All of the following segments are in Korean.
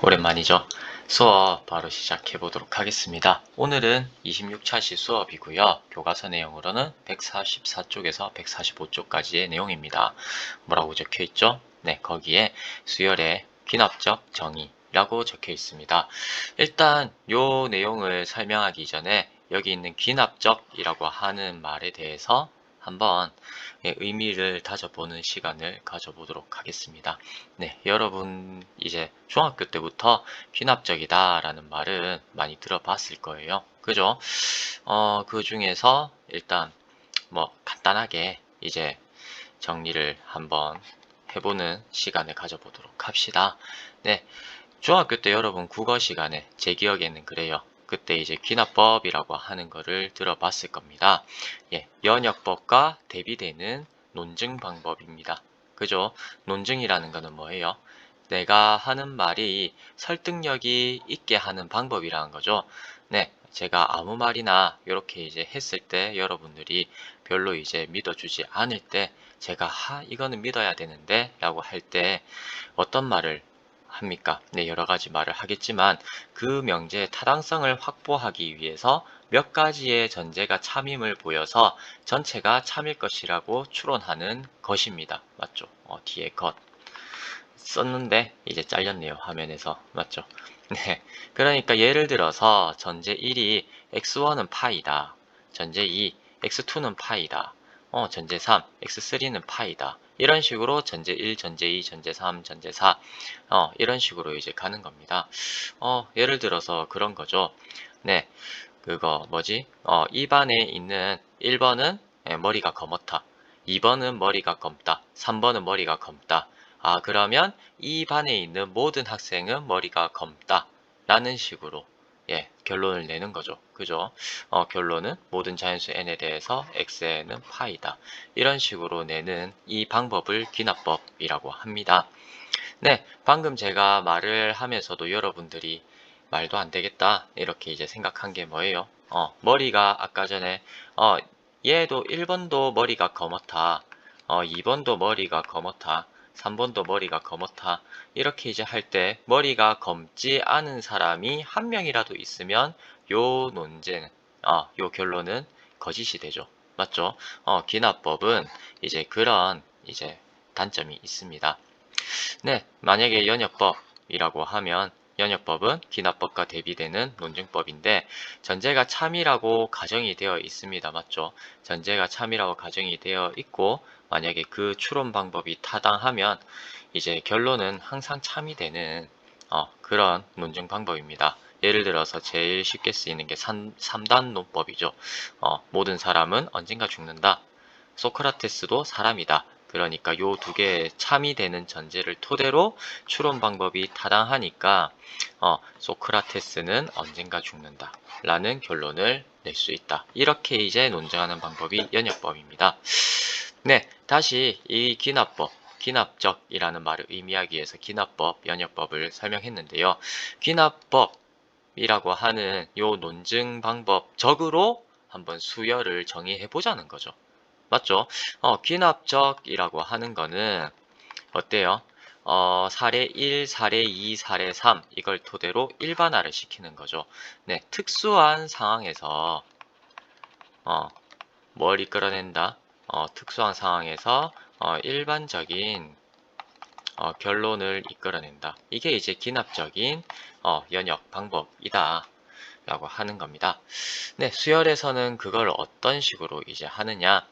오랜만이죠. 수업 바로 시작해 보도록 하겠습니다. 오늘은 26차시 수업이고요. 교과서 내용으로는 144쪽에서 145쪽까지의 내용입니다. 뭐라고 적혀 있죠? 네, 거기에 수열의 귀납적 정의라고 적혀 있습니다. 일단 요 내용을 설명하기 전에 여기 있는 귀납적이라고 하는 말에 대해서 한번 의미를 다져보는 시간을 가져보도록 하겠습니다. 네, 여러분 이제 중학교 때부터 귀납적이다 라는 말은 많이 들어봤을 거예요. 그죠? 그 중에서 일단 뭐 간단하게 이제 정리를 한번 해보는 시간을 가져보도록 합시다. 네, 중학교 때 여러분 국어 시간에 제 기억에는 그래요. 그때 이제 귀납법이라고 하는 거를 들어봤을 겁니다. 예, 연역법과 대비되는 논증 방법입니다. 그죠? 논증이라는 거는 뭐예요? 내가 하는 말이 설득력이 있게 하는 방법이라는 거죠. 네, 제가 아무 말이나 이렇게 이제 했을 때 여러분들이 별로 이제 믿어주지 않을 때 제가 이거는 믿어야 되는데 라고 할 때 어떤 말을 합니까? 네, 여러 가지 말을 하겠지만 그 명제의 타당성을 확보하기 위해서 몇 가지의 전제가 참임을 보여서 전체가 참일 것이라고 추론하는 것입니다. 맞죠? 뒤에 것 썼는데 이제 잘렸네요. 화면에서. 맞죠? 네. 그러니까 예를 들어서 전제 1이 x1은 파이다. 전제 2, x2는 파이다. 전제 3, x3는 파이다. 이런 식으로 전제 1, 전제 2, 전제 3, 전제 4 이런 식으로 이제 가는 겁니다. 예를 들어서 그런 거죠. 네. 그거 뭐지? 2반에 있는 1번은 머리가 검었다. 2번은 머리가 검다. 3번은 머리가 검다. 그러면 이 반에 있는 모든 학생은 머리가 검다. 라는 식으로, 예, 결론을 내는 거죠. 그죠? 결론은 모든 자연수 n에 대해서 x는 파이다. 이런 식으로 내는 이 방법을 귀납법이라고 합니다. 네, 방금 제가 말을 하면서도 여러분들이 말도 안 되겠다. 이렇게 이제 생각한 게 뭐예요? 머리가 아까 전에, 얘도 1번도 머리가 검었다. 2번도 머리가 검었다. 3번도 머리가 검었다. 이렇게 이제 할 때 머리가 검지 않은 사람이 한 명이라도 있으면 요 논제는, 요 결론은 거짓이 되죠. 맞죠? 기납법은 이제 그런 이제 단점이 있습니다. 네, 만약에 연역법이라고 하면 연역법은 귀납법과 대비되는 논증법인데 전제가 참이라고 가정이 되어 있습니다. 맞죠? 전제가 참이라고 가정이 되어 있고 만약에 그 추론 방법이 타당하면 이제 결론은 항상 참이 되는 그런 논증 방법입니다. 예를 들어서 제일 쉽게 쓰이는 게 3단 논법이죠. 모든 사람은 언젠가 죽는다. 소크라테스도 사람이다. 그러니까 요 두 개의 참이 되는 전제를 토대로 추론 방법이 타당하니까 소크라테스는 언젠가 죽는다 라는 결론을 낼 수 있다. 이렇게 이제 논증하는 방법이 연역법입니다. 네, 다시 이 귀납법, 귀납적이라는 말을 의미하기 위해서 귀납법, 연역법을 설명했는데요. 귀납법이라고 하는 요 논증 방법적으로 한번 수열을 정의해 보자는 거죠. 맞죠? 귀납적이라고 하는 거는 어때요? 사례 1, 사례 2, 사례 3 이걸 토대로 일반화를 시키는 거죠. 네, 특수한 상황에서 뭘 이끌어낸다? 특수한 상황에서 일반적인 결론을 이끌어낸다. 이게 이제 귀납적인 연역 방법이다. 라고 하는 겁니다. 네, 수열에서는 그걸 어떤 식으로 이제 하느냐?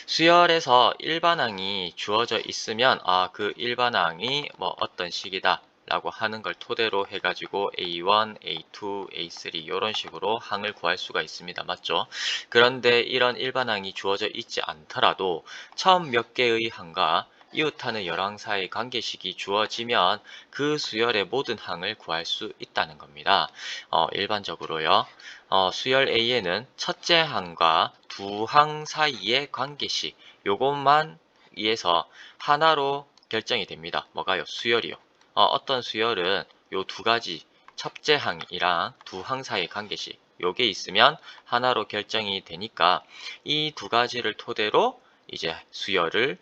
수열에서 일반항이 주어져 있으면 그 일반항이 뭐 어떤 식이다 라고 하는 걸 토대로 해가지고 A1, A2, A3 이런 식으로 항을 구할 수가 있습니다. 맞죠? 그런데 이런 일반항이 주어져 있지 않더라도 처음 몇 개의 항과 이웃하는 열항 사이 관계식이 주어지면 그 수열의 모든 항을 구할 수 있다는 겁니다. 일반적으로요. 수열 A에는 첫째 항과 두 항 사이의 관계식 요것만 위해서 하나로 결정이 됩니다. 뭐가요? 수열이요. 어떤 수열은 요 두 가지 첫째 항이랑 두 항 사이의 관계식 요게 있으면 하나로 결정이 되니까 이 두 가지를 토대로 이제 수열을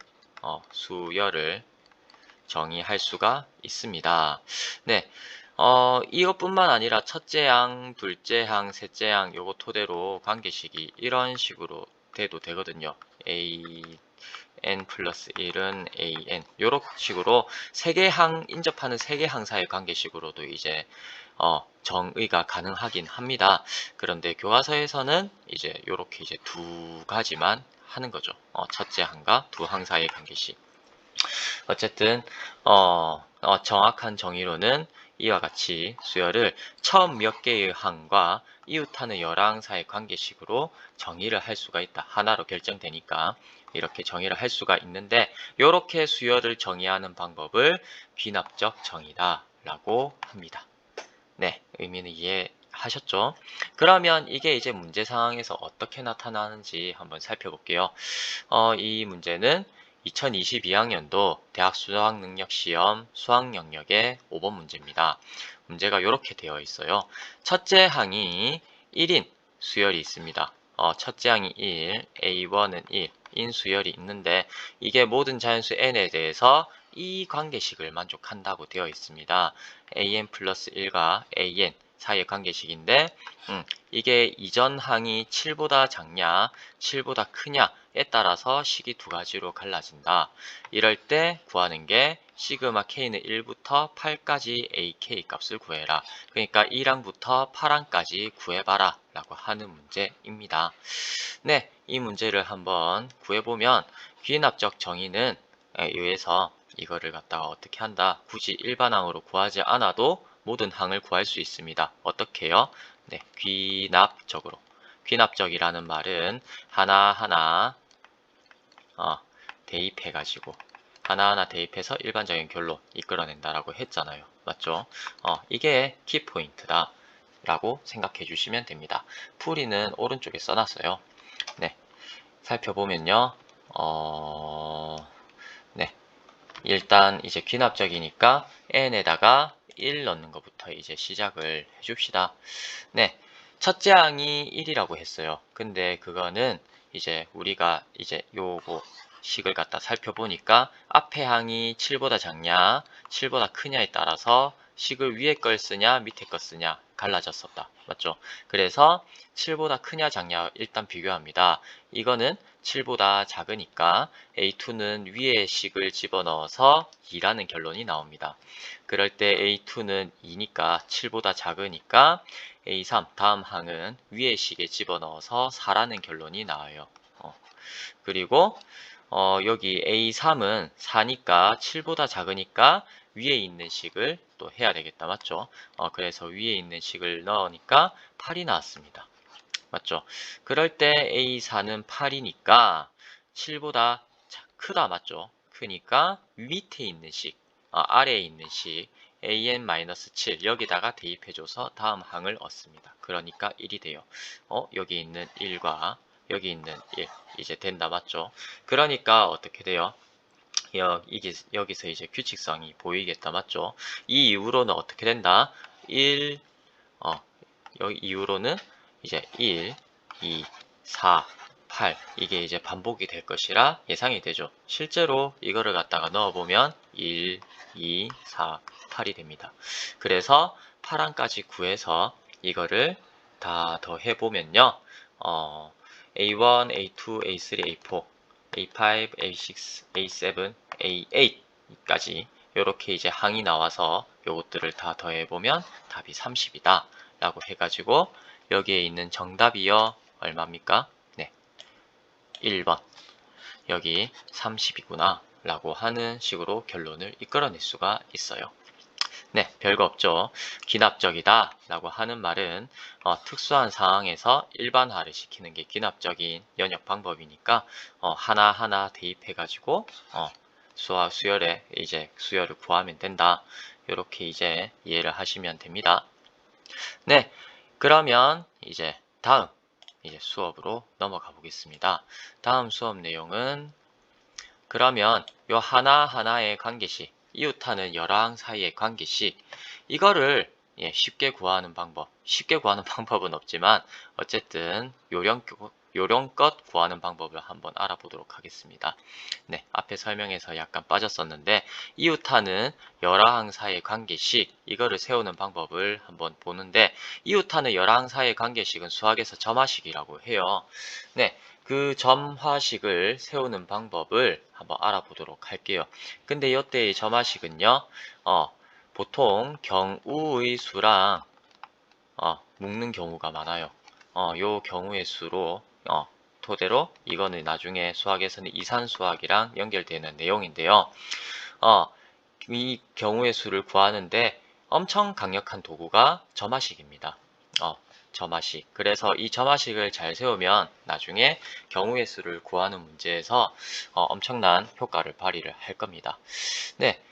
정의할 수가 있습니다. 네. 이것뿐만 아니라 첫째 항, 둘째 항, 셋째 항 요거 토대로 관계식이 이런 식으로 돼도 되거든요. n 플러스 1은 an 요런 식으로 세 개 항 인접하는 세 개 항사의 관계식으로도 이제 정의가 가능하긴 합니다. 그런데 교과서에서는 이제 요렇게 이제 두 가지만 하는 거죠. 첫째 항과 두 항 사이의 관계식. 어쨌든 정확한 정의로는 이와 같이 수열을 처음 몇 개의 항과 이웃하는 여러 항 사이의 관계식으로 정의를 할 수가 있다. 하나로 결정되니까 이렇게 정의를 할 수가 있는데 이렇게 수열을 정의하는 방법을 귀납적 정의다 라고 합니다. 네, 의미는 이해하셨죠? 그러면 이게 이제 문제 상황에서 어떻게 나타나는지 한번 살펴볼게요. 이 문제는 2022학년도 대학 수학능력시험 수학 영역의 5번 문제입니다. 문제가 이렇게 되어 있어요. 첫째 항이 1인 수열이 있습니다. 첫째 항이 1, A1은 1, 인 수열이 있는데 이게 모든 자연수 n에 대해서 이 관계식을 만족한다고 되어 있습니다. an 플러스 1과 an 사이의 관계식인데 이게 이전 항이 7보다 작냐 7보다 크냐에 따라서 식이 두 가지로 갈라진다. 이럴 때 구하는 게 시그마 k는 1부터 8까지 ak 값을 구해라. 그러니까 1항부터 8항까지 구해봐라 라고 하는 문제입니다. 네, 이 문제를 한번 구해보면 귀납적 정의는 의해서 이거를 갖다가 어떻게 한다. 굳이 일반항으로 구하지 않아도 모든 항을 구할 수 있습니다. 어떻게 해요? 네, 귀납적으로. 귀납적이라는 말은 하나하나 대입해가지고 하나하나 대입해서 일반적인 결론 이끌어낸다라고 했잖아요. 맞죠? 이게 키포인트다 라고 생각해 주시면 됩니다. 풀이는 오른쪽에 써놨어요. 네, 살펴보면요. 네, 일단 이제 귀납적이니까 n에다가 1 넣는 것부터 이제 시작을 해줍시다. 네, 첫째 항이 1이라고 했어요. 근데 그거는 이제 우리가 이제 요거 식을 갖다 살펴보니까 앞에 항이 7보다 작냐 7보다 크냐에 따라서 식을 위에 걸 쓰냐 밑에 걸 쓰냐 갈라졌었다. 맞죠? 그래서 7보다 크냐 작냐 일단 비교합니다. 이거는 7보다 작으니까 A2는 위에 식을 집어넣어서 2라는 결론이 나옵니다. 그럴 때 A2는 2니까 7보다 작으니까 A3 다음 항은 위에 식에 집어넣어서 4라는 결론이 나와요. 그리고 여기 A3은 4니까 7보다 작으니까 위에 있는 식을 또 해야 되겠다. 맞죠? 그래서 위에 있는 식을 넣으니까 8이 나왔습니다. 맞죠? 그럴 때 A4는 8이니까 7보다 크다. 맞죠? 크니까 밑에 있는 식, 아래에 있는 식 an-7 여기다가 대입해줘서 다음 항을 얻습니다. 그러니까 1이 돼요. 여기 있는 1과 여기 있는 1 이제 된다. 맞죠? 그러니까 어떻게 돼요? 여기서 이제 규칙성이 보이겠다. 맞죠? 이 이후로는 어떻게 된다? 1, 여기 이후로는 이제 1, 2, 4, 8 이게 이제 반복이 될 것이라 예상이 되죠. 실제로 이거를 갖다가 넣어보면 1, 2, 4, 8이 됩니다. 그래서 8항까지 구해서 이거를 다 더해보면요. A1, A2, A3, A4, A5, A6, A7, A8까지 이렇게 이제 항이 나와서 요것들을 다 더해보면 답이 30이다 라고 해가지고 여기에 있는 정답이요 얼마입니까? 네, 1번 여기 30이구나 라고 하는 식으로 결론을 이끌어낼 수가 있어요. 네, 별거 없죠. 귀납적이다 라고 하는 말은 특수한 상황에서 일반화를 시키는 게 귀납적인 연역 방법이니까 하나하나 대입해가지고 수열에 이제 수열을 구하면 된다. 이렇게 이제 이해를 하시면 됩니다. 네, 그러면 이제 다음 이제 수업으로 넘어가 보겠습니다. 다음 수업 내용은 그러면 요 하나하나의 관계식 이웃하는 여러 항 사이의 관계식 이거를 쉽게 구하는 방법 쉽게 구하는 방법은 없지만 어쨌든 요령껏 구하는 방법을 한번 알아보도록 하겠습니다. 네, 앞에 설명에서 약간 빠졌었는데 이웃하는 열화항 사이의 관계식 이거를 세우는 방법을 한번 보는데 이웃하는 열화항 사이의 관계식은 수학에서 점화식이라고 해요. 네, 그 점화식을 세우는 방법을 한번 알아보도록 할게요. 근데 이때의 점화식은요, 보통 경우의 수랑 묶는 경우가 많아요. 요 경우의 수로 토대로 이거는 나중에 수학에서는 이산수학이랑 연결되는 내용인데요. 어, 이 경우의 수를 구하는데 엄청 강력한 도구가 점화식입니다. 점화식. 그래서 이 점화식을 잘 세우면 나중에 경우의 수를 구하는 문제에서 엄청난 효과를 발휘를 할 겁니다. 네,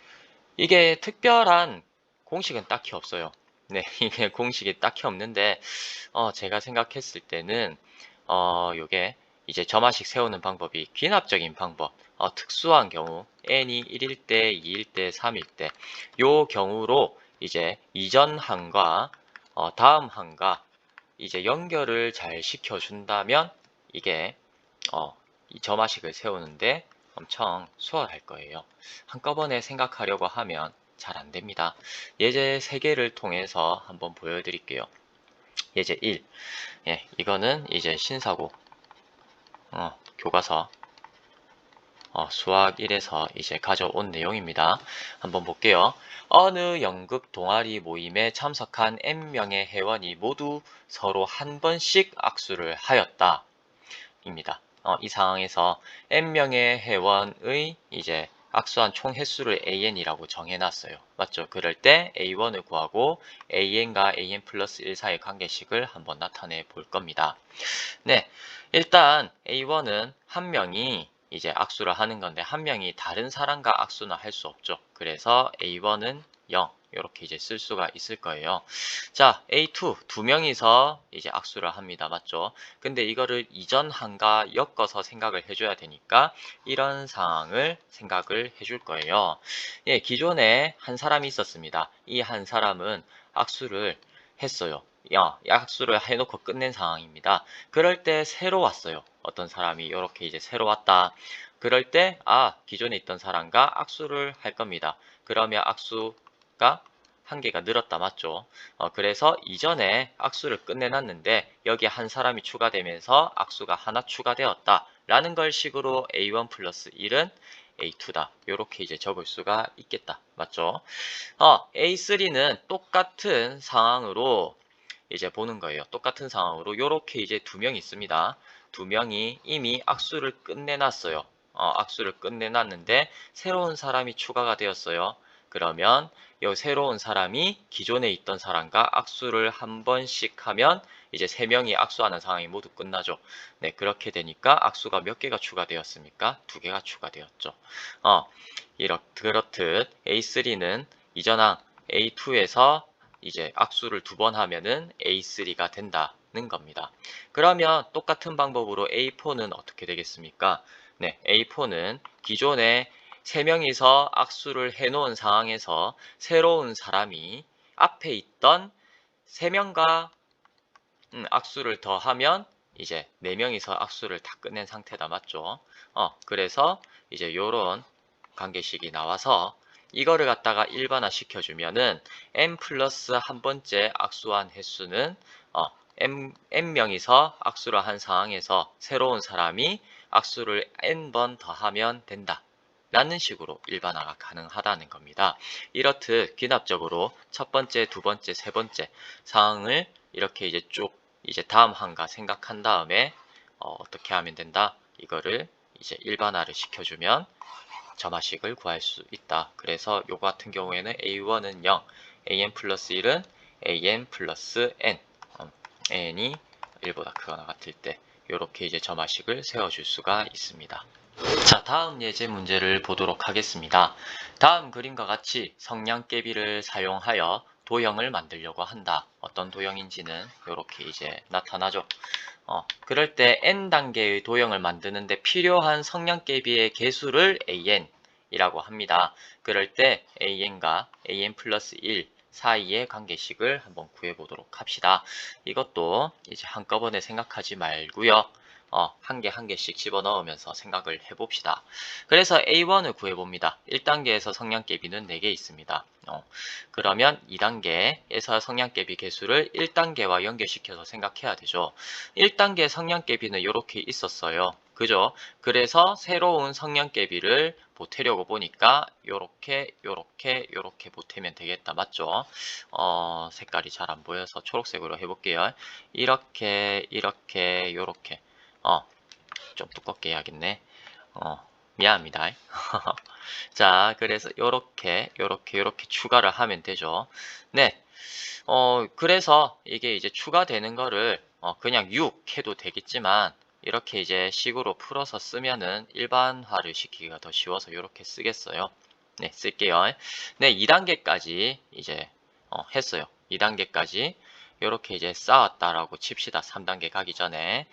이게 특별한 공식은 딱히 없어요. 네, 이게 공식이 딱히 없는데, 제가 생각했을 때는, 요게 이제 점화식 세우는 방법이 귀납적인 방법, 특수한 경우, n이 1일 때, 2일 때, 3일 때, 요 경우로 이제 이전 항과 다음 항과 이제 연결을 잘 시켜준다면, 이게, 이 점화식을 세우는데 엄청 수월할 거예요. 한꺼번에 생각하려고 하면 잘 안됩니다. 예제 3개를 통해서 한번 보여드릴게요. 예제 1. 예, 이거는 이제 신사고, 교과서, 수학 1에서 이제 가져온 내용입니다. 한번 볼게요. 어느 연극 동아리 모임에 참석한 N명의 회원이 모두 서로 한 번씩 악수를 하였다. 입니다. 이 상황에서 n명의 회원의 이제 악수한 총 횟수를 an이라고 정해놨어요. 맞죠? 그럴 때 a1을 구하고 an과 an 플러스 1 사이의 관계식을 한번 나타내 볼 겁니다. 네, 일단 a1은 한 명이 이제 악수를 하는 건데 한 명이 다른 사람과 악수는 할 수 없죠. 그래서 a1은 0 이렇게 이제 쓸 수가 있을 거예요. 자, A2 두 명이서 이제 악수를 합니다. 맞죠? 근데 이거를 이전 항과 엮어서 생각을 해줘야 되니까 이런 상황을 생각을 해줄 거예요. 예, 기존에 한 사람이 있었습니다. 이 한 사람은 악수를 했어요. 약수를 해놓고 끝낸 상황입니다. 그럴 때 새로 왔어요. 어떤 사람이 이렇게 이제 새로 왔다. 그럴 때 기존에 있던 사람과 악수를 할 겁니다. 그러면 악수가 한 개가 늘었다. 맞죠? 그래서 이전에 악수를 끝내놨는데 여기에 한 사람이 추가되면서 악수가 하나 추가되었다 라는 걸 식으로 A1 플러스 1은 A2다. 이렇게 이제 적을 수가 있겠다. 맞죠? A3는 똑같은 상황으로 이제 보는 거예요. 똑같은 상황으로 이렇게 이제 두 명이 있습니다. 두 명이 이미 악수를 끝내놨어요. 악수를 끝내놨는데 새로운 사람이 추가가 되었어요. 그러면 이 새로운 사람이 기존에 있던 사람과 악수를 한 번씩 하면 이제 세 명이 악수하는 상황이 모두 끝나죠. 네, 그렇게 되니까 악수가 몇 개가 추가되었습니까? 두 개가 추가되었죠. 그렇듯 A3는 이전항 A2에서 이제 악수를 두 번 하면은 A3가 된다는 겁니다. 그러면 똑같은 방법으로 A4는 어떻게 되겠습니까? 네, A4는 기존에 3명이서 악수를 해놓은 상황에서 새로운 사람이 앞에 있던 3명과 악수를 더 하면 이제 4명이서 악수를 다 끝낸 상태다. 맞죠? 그래서 이제 요런 관계식이 나와서 이거를 갖다가 일반화 시켜주면은 n 플러스 한 번째 악수한 횟수는 n명이서 악수를 한 상황에서 새로운 사람이 악수를 n번 더 하면 된다. 라는 식으로 일반화가 가능하다는 겁니다. 이렇듯 기납적으로 첫 번째, 두 번째, 세 번째 상황을 이렇게 이제 쭉 이제 다음 항과 생각한 다음에 어떻게 하면 된다? 이거를 이제 일반화를 시켜주면 점화식을 구할 수 있다. 그래서 요거 같은 경우에는 A1은 0, AN 플러스 1은 AN 플러스 N, N이 1보다 크거나 같을 때 이렇게 이제 점화식을 세워줄 수가 있습니다. 자, 다음 예제 문제를 보도록 하겠습니다. 다음 그림과 같이 성냥개비를 사용하여 도형을 만들려고 한다. 어떤 도형인지는 이렇게 이제 나타나죠. 그럴 때 n단계의 도형을 만드는데 필요한 성냥개비의 개수를 an이라고 합니다. 그럴 때 an과 an 플러스 1 사이의 관계식을 한번 구해보도록 합시다. 이것도 이제 한꺼번에 생각하지 말고요. 한 개 한 개씩 집어넣으면서 생각을 해봅시다. 그래서 A1을 구해봅니다. 1단계에서 성량개비는 4개 있습니다. 그러면 2단계에서 성량개비 개수를 1단계와 연결시켜서 생각해야 되죠. 1단계 성량개비는 이렇게 있었어요. 그죠? 그래서 새로운 성량개비를 보태려고 보니까 요렇게 보태면 되겠다. 맞죠? 색깔이 잘 안 보여서 초록색으로 해볼게요. 이렇게 요렇게 좀 두껍게 해야겠네. 미안합니다. 자, 그래서 요렇게 추가를 하면 되죠. 네. 그래서 이게 이제 추가되는 거를 그냥 6 해도 되겠지만 이렇게 이제 식으로 풀어서 쓰면은 일반화를 시키기가 더 쉬워서 이렇게 쓰겠어요. 네, 쓸게요. 네, 2단계까지 이제 했어요. 2단계까지 이렇게 이제 쌓았다라고 칩시다. 3단계 가기 전에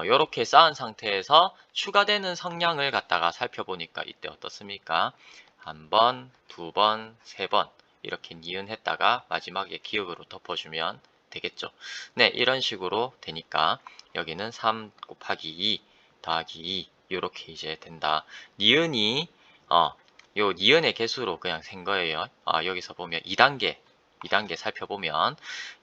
이렇게 쌓은 상태에서 추가되는 성량을 갖다가 살펴보니까 이때 어떻습니까? 한 번, 두 번, 세 번 이렇게 니은했다가 마지막에 기역으로 덮어주면 되겠죠. 네, 이런 식으로 되니까 여기는 3 곱하기 2 더하기 2 이렇게 이제 된다. 니은이 요 니은의 개수로 그냥 센 거예요. 여기서 보면 2단계 살펴보면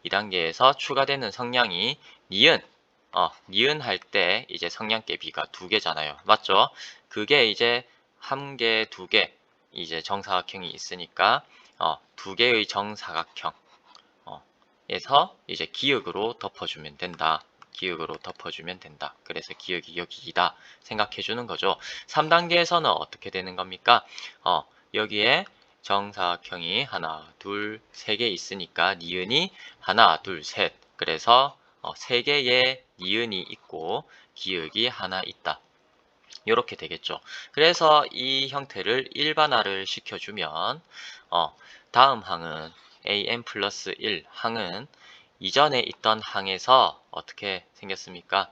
2단계에서 추가되는 성량이 니은 할 때 이제 성량개비가 2개잖아요. 맞죠? 그게 이제 1개, 2개 이제 정사각형이 있으니까 2개의 정사각형 에서 이제 기역으로 덮어주면 된다. 기역으로 덮어주면 된다. 그래서 기역이 여기이다 생각해 주는 거죠. 3단계에서는 어떻게 되는 겁니까? 여기에 정사각형이 하나, 둘, 세 개 있으니까 니은이 하나, 둘, 셋. 그래서 3개의 니은이 있고 기역이 하나 있다. 이렇게 되겠죠. 그래서 이 형태를 일반화를 시켜주면 다음 항은 an 플러스 1 항은 이전에 있던 항에서 어떻게 생겼습니까?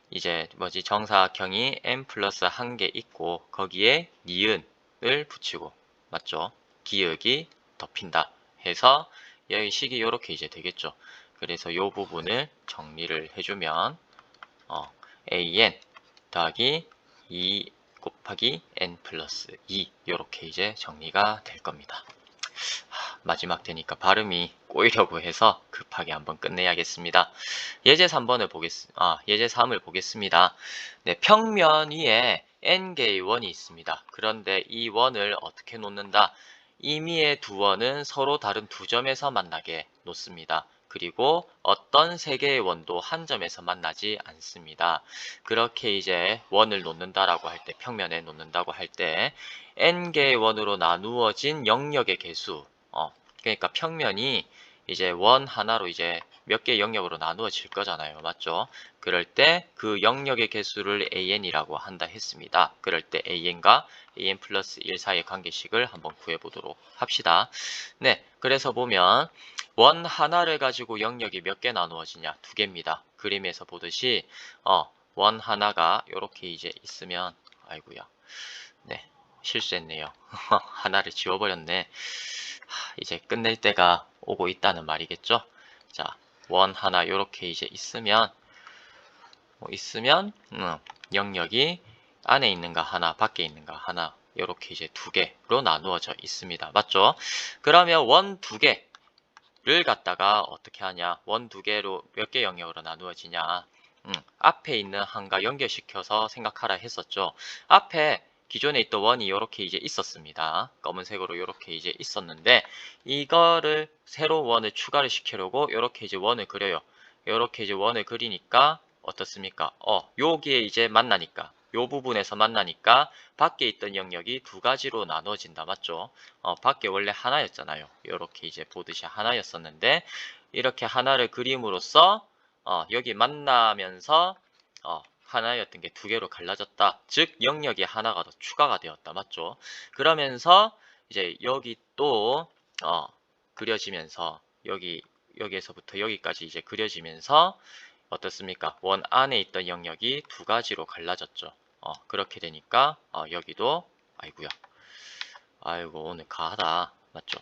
이제 정사각형이 n 플러스 1개 있고 거기에 니은을 붙이고 맞죠? 기역이 덮인다 해서 여기 식이 이렇게 이제 되겠죠. 그래서 이 부분을 정리를 해주면 an 더하기 2 곱하기 n 플러스 2 이렇게 이제 정리가 될 겁니다. 마지막 되니까 발음이 꼬이려고 해서 급하게 한번 끝내야겠습니다. 예제 3을 보겠습니다. 네, 평면 위에 n개의 원이 있습니다. 그런데 이 원을 어떻게 놓는다? 임의의 두 원은 서로 다른 두 점에서 만나게 놓습니다. 그리고 어떤 세 개의 원도 한 점에서 만나지 않습니다. 그렇게 이제 원을 놓는다라고 할 때, 평면에 놓는다고 할 때 n개의 원으로 나누어진 영역의 개수, 그러니까 평면이 이제 원 하나로 이제 몇 개의 영역으로 나누어질 거잖아요. 맞죠? 그럴 때 그 영역의 개수를 an이라고 한다 했습니다. 그럴 때 an과 an 플러스 1 사이의 관계식을 한번 구해보도록 합시다. 네, 그래서 보면 원 하나를 가지고 영역이 몇 개 나누어지냐? 2개입니다. 그림에서 보듯이 원 하나가 이렇게 이제 있으면 아이고야. 네, 실수했네요. 하나를 지워버렸네. 이제 끝낼 때가 오고 있다는 말이겠죠. 자, 원 하나 이렇게 이제 있으면 영역이 안에 있는가 하나, 밖에 있는가 하나 이렇게 이제 2개로 나누어져 있습니다. 맞죠? 그러면 원 2개를 갖다가 어떻게 하냐? 원 2개로 몇 개 영역으로 나누어지냐? 앞에 있는 항과 연결시켜서 생각하라 했었죠. 앞에 기존에 있던 원이 이렇게 이제 있었습니다. 검은색으로 이렇게 이제 있었는데 이거를 새로 원을 추가를 시키려고 이렇게 이제 원을 그려요. 이렇게 이제 원을 그리니까 어떻습니까? 여기에 이제 만나니까 요 부분에서 만나니까 밖에 있던 영역이 2가지로 나눠진다. 맞죠? 밖에 원래 하나였잖아요. 이렇게 이제 보듯이 하나였었는데 이렇게 하나를 그림으로써 여기 만나면서 하나였던 게 2개로 갈라졌다. 즉 영역이 하나가 더 추가가 되었다. 맞죠? 그러면서 이제 여기 또 그려지면서 여기에서부터 여기까지 이제 그려지면서 어떻습니까? 원 안에 있던 영역이 2가지로 갈라졌죠. 그렇게 되니까 여기도 아이고 오늘 가하다. 맞죠?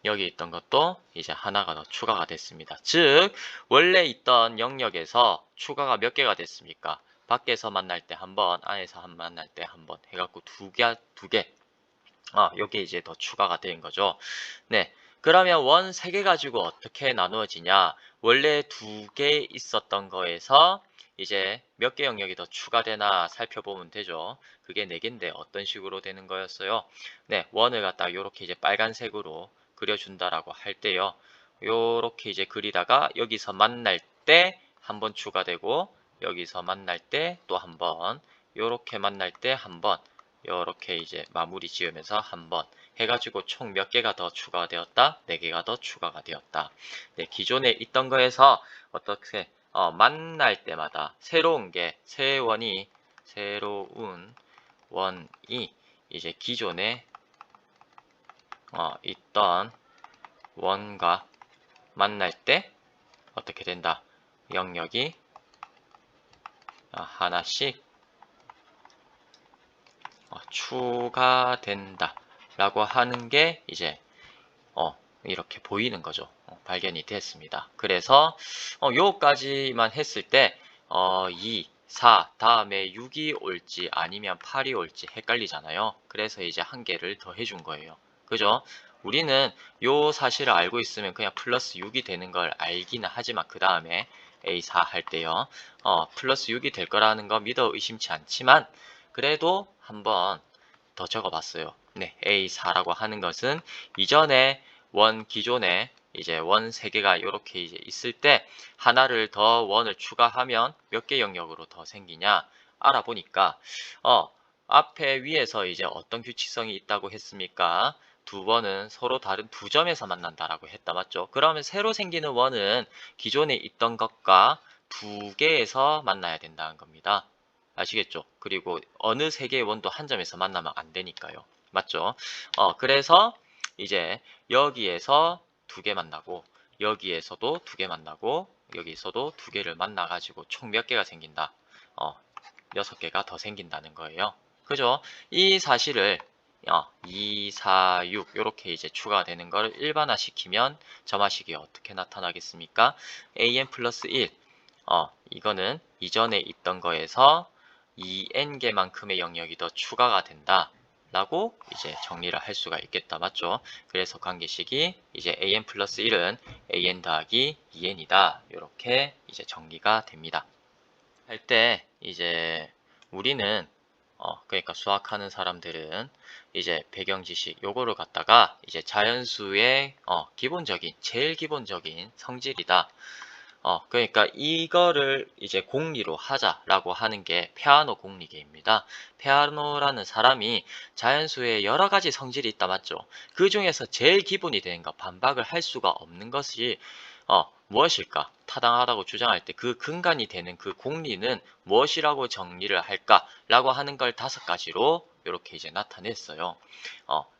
여기 있던 것도 이제 하나가 더 추가가 됐습니다. 즉 원래 있던 영역에서 추가가 몇 개가 됐습니까? 밖에서 만날 때 한 번, 안에서 만날 때 한 번 해갖고 두 개. 여기 이제 더 추가가 된 거죠. 네. 그러면 원 3개 가지고 어떻게 나누어지냐? 원래 2개 있었던 거에서 이제 몇 개 영역이 더 추가되나 살펴보면 되죠. 그게 4개인데 어떤 식으로 되는 거였어요? 네, 원을 갖다가 이렇게 이제 빨간색으로 그려준다라고 할 때요. 요렇게 이제 그리다가 여기서 만날 때 한 번 추가되고 여기서 만날 때 또 한 번, 요렇게 만날 때 한 번, 요렇게 이제 마무리 지으면서 한 번 해가지고 총 몇 개가 더 추가되었다? 4개가 더 추가가 되었다. 네, 기존에 있던 거에서 어떻게 만날 때마다 새로운 원이 이제 기존에 있던 원과 만날 때 어떻게 된다? 영역이 하나씩 추가된다 라고 하는 게 이제 이렇게 보이는 거죠. 발견이 됐습니다. 그래서 요까지만 했을 때 2, 4 다음에 6이 올지 아니면 8이 올지 헷갈리잖아요. 그래서 이제 한 개를 더 해준 거예요. 그죠? 우리는 요 사실을 알고 있으면 그냥 플러스 6이 되는 걸 알기는 하지만 그 다음에 A4 할 때요. 플러스 6이 될 거라는 거 믿어 의심치 않지만 그래도 한번 더 적어봤어요. 네, A4라고 하는 것은 이전에 기존에 이제 원 3개가 이렇게 이제 있을 때 하나를 더 원을 추가하면 몇 개 영역으로 더 생기냐 알아보니까 앞에 위에서 이제 어떤 규칙성이 있다고 했습니까? 두 번은 서로 다른 두 점에서 만난다라고 했다 맞죠? 그러면 새로 생기는 원은 기존에 있던 것과 두 개에서 만나야 된다는 겁니다. 아시겠죠? 그리고 어느 세 개의 원도 한 점에서 만나면 안 되니까요. 맞죠? 그래서 이제 여기에서 2개 만나고 여기에서도 2개 만나고 여기서도 2개를 만나가지고 총 몇 개가 생긴다? 6개가 더 생긴다는 거예요. 그죠? 이 사실을 2, 4, 6 이렇게 이제 추가되는 걸 일반화 시키면 점화식이 어떻게 나타나겠습니까? an 플러스 1 이거는 이전에 있던 거에서 2n개만큼의 영역이 더 추가가 된다 라고 이제 정리를 할 수가 있겠다 맞죠? 그래서 관계식이 이제 an 플러스 1은 an 더하기 2n이다 이렇게 이제 정리가 됩니다. 할 때 이제 우리는 그러니까 수학하는 사람들은 이제 배경 지식 요거를 갖다가 이제 자연수의 제일 기본적인 성질이다. 그러니까 이거를 이제 공리로 하자라고 하는 게 페아노 공리계입니다. 페아노라는 사람이 자연수에 여러 가지 성질이 있다 맞죠? 그 중에서 제일 기본이 되는 것, 반박을 할 수가 없는 것이 무엇일까? 타당하다고 주장할 때 그 근간이 되는 그 공리는 무엇이라고 정리를 할까라고 하는 걸 5가지로 이렇게 이제 나타냈어요.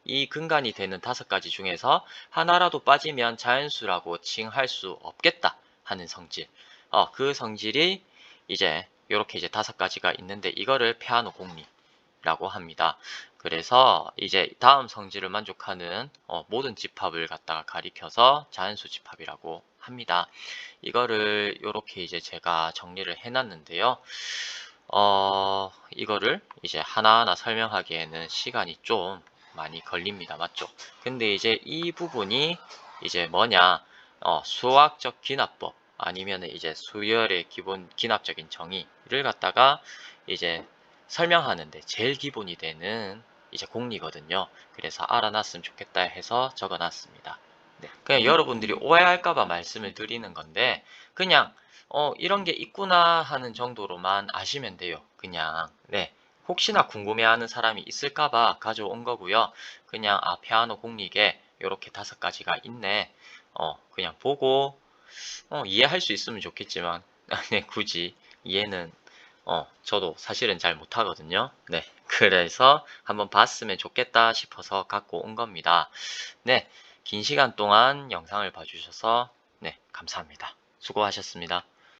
이 근간이 되는 5가지 중에서 하나라도 빠지면 자연수라고 칭할 수 없겠다. 하는 성질. 그 성질이 이제 이렇게 이제 5가지가 있는데 이거를 페아노 공리라고 합니다. 그래서 이제 다음 성질을 만족하는 모든 집합을 갖다가 가리켜서 자연수 집합이라고 합니다. 이거를 이렇게 이제 제가 정리를 해놨는데요. 이거를 이제 하나하나 설명하기에는 시간이 좀 많이 걸립니다. 맞죠? 근데 이제 이 부분이 이제 뭐냐? 수학적 기납법 아니면 이제 수열의 기본 기납적인 정의를 갖다가 이제 설명하는데 제일 기본이 되는 이제 공리거든요. 그래서 알아놨으면 좋겠다 해서 적어놨습니다. 네. 그냥 여러분들이 오해할까봐 말씀을 드리는 건데 그냥 이런 게 있구나 하는 정도로만 아시면 돼요. 그냥 네. 혹시나 궁금해하는 사람이 있을까봐 가져온 거고요. 그냥 피아노 공리계 이렇게 5가지가 있네. 그냥 보고 이해할 수 있으면 좋겠지만 네, 굳이 이해는 저도 사실은 잘 못하거든요. 네, 그래서 한번 봤으면 좋겠다 싶어서 갖고 온 겁니다. 네, 긴 시간 동안 영상을 봐주셔서 네, 감사합니다. 수고하셨습니다.